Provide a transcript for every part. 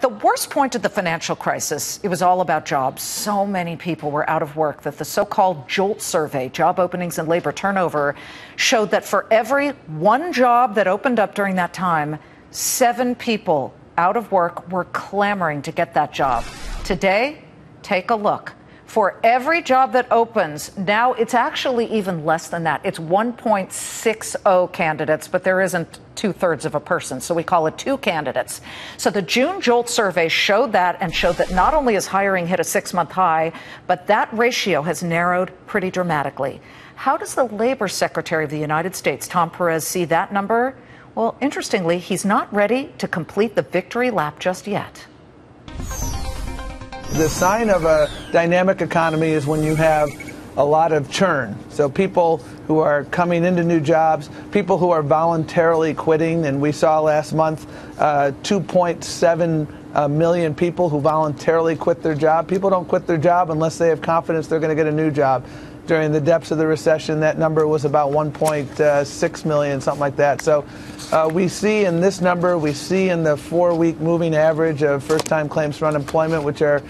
At the worst point of the financial crisis, it was all about jobs. So many people were out of work that the so-called JOLT survey, job openings and labor turnover, showed that for every one job that opened up during that time, 7 people out of work were clamoring to get that job. Today, take a look. For every job that opens, now it's actually even less than that. It's 1.60 candidates, but there isn't 2/3 of a person, so we call it 2 candidates. So the June JOLT survey showed that, and showed that not only has hiring hit a 6-month high, but that ratio has narrowed pretty dramatically. How does the Labor Secretary of the United States, Tom Perez, see that number? Well, interestingly, he's not ready to complete the victory lap just yet. The sign of a dynamic economy is when you have a lot of churn. So people who are coming into new jobs, people who are voluntarily quitting, and we saw last month 2.7 million people who voluntarily quit their job. People don't quit their job unless they have confidence they're going to get a new job. During the depths of the recession, that number was about 1.6 million, something like that. So we see in this number, we see in the 4-week moving average of first-time claims for unemployment, which are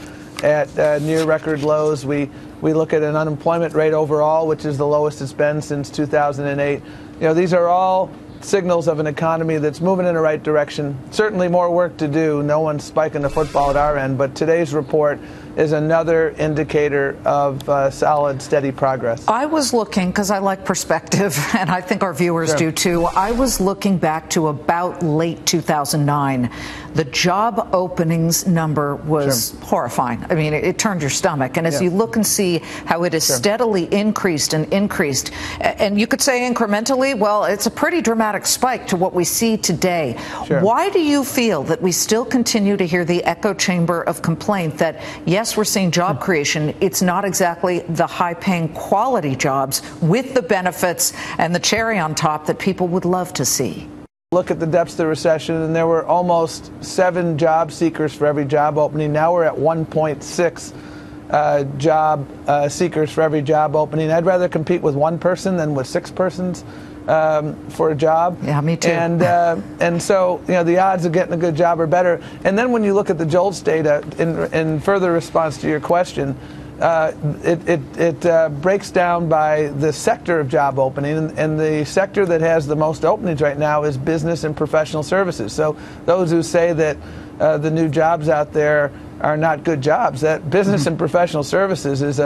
at near record lows. We look at an unemployment rate overall, which is the lowest it's been since 2008. You know, these are all signals of an economy that's moving in the right direction. Certainly more work to do. No one's spiking the football at our end, but today's report is another indicator of solid, steady progress. I was looking, because I like perspective, and I think our viewers do too, I was looking back to about late 2009. The job openings number was horrifying. I mean, it turned your stomach. And as you look and see how it has steadily increased and increased, and you could say incrementally, well, it's a pretty dramatic spike to what we see today. Why do you feel that we still continue to hear the echo chamber of complaint that, yes, we're seeing job creation, it's not exactly the high-paying quality jobs with the benefits and the cherry on top that people would love to see? Look at the depths of the recession, and there were almost 7 job seekers for every job opening. Now we're at 1.6 job seekers for every job opening. I'd rather compete with 1 person than with 6 persons for a job. Yeah, me too. And so, you know, the odds of getting a good job are better. And then when you look at the JOLTS data, in further response to your question, it breaks down by the sector of job opening, and the sector that has the most openings right now is business and professional services. So those who say that the new jobs out there are not good jobs, that business and professional services is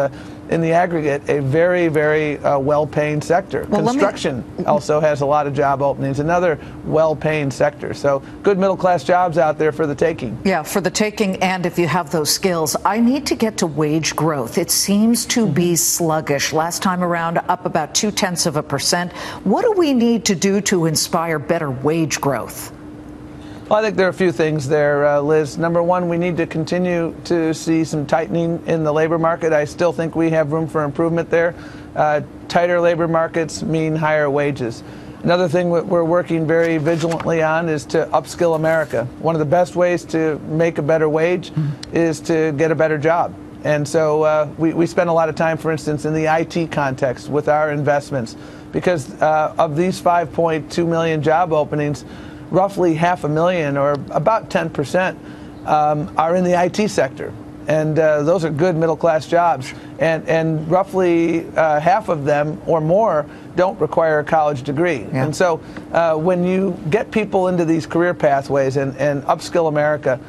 in the aggregate a very, very well-paying sector. Well, construction also has a lot of job openings, another well-paying sector. So good middle-class jobs out there for the taking. Yeah, for the taking, and if you have those skills. I need to get to wage growth. It seems to be sluggish. Last time around, up about 0.2%. What do we need to do to inspire better wage growth? Well, I think there are a few things there, Liz. Number one, we need to continue to see some tightening in the labor market. I still think we have room for improvement there. Tighter labor markets mean higher wages. Another thing we're working very vigilantly on is to upskill America. One of the best ways to make a better wage is to get a better job. And so we spend a lot of time, for instance, in the IT context with our investments, because of these 5.2 million job openings, roughly 500,000, or about 10%, are in the IT sector. And those are good middle-class jobs. And roughly half of them or more don't require a college degree. Yeah. And so when you get people into these career pathways and upskill America,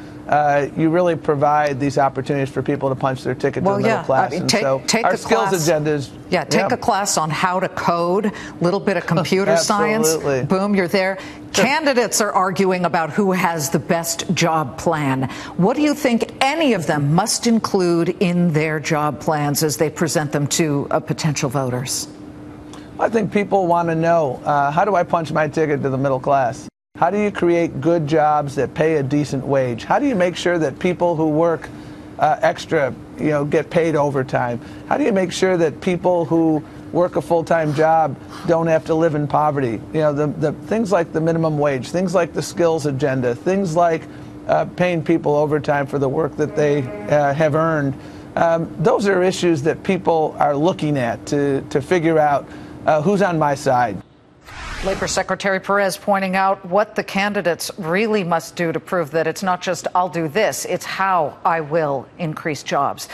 you really provide these opportunities for people to punch their ticket to the middle class. I mean, take our skills agenda is... Yeah, take a class on how to code, a little bit of computer science. Boom, you're there. Candidates are arguing about who has the best job plan. What do you think any of them must include in their job plans as they present them to potential voters? I think people want to know, how do I punch my ticket to the middle class? How do you create good jobs that pay a decent wage? How do you make sure that people who work extra, get paid overtime? How do you make sure that people who work a full-time job don't have to live in poverty? The things like the minimum wage, things like the skills agenda, things like paying people overtime for the work that they have earned. Those are issues that people are looking at to figure out who's on my side. Labor Secretary Perez pointing out what the candidates really must do to prove that it's not just I'll do this, it's how I will increase jobs.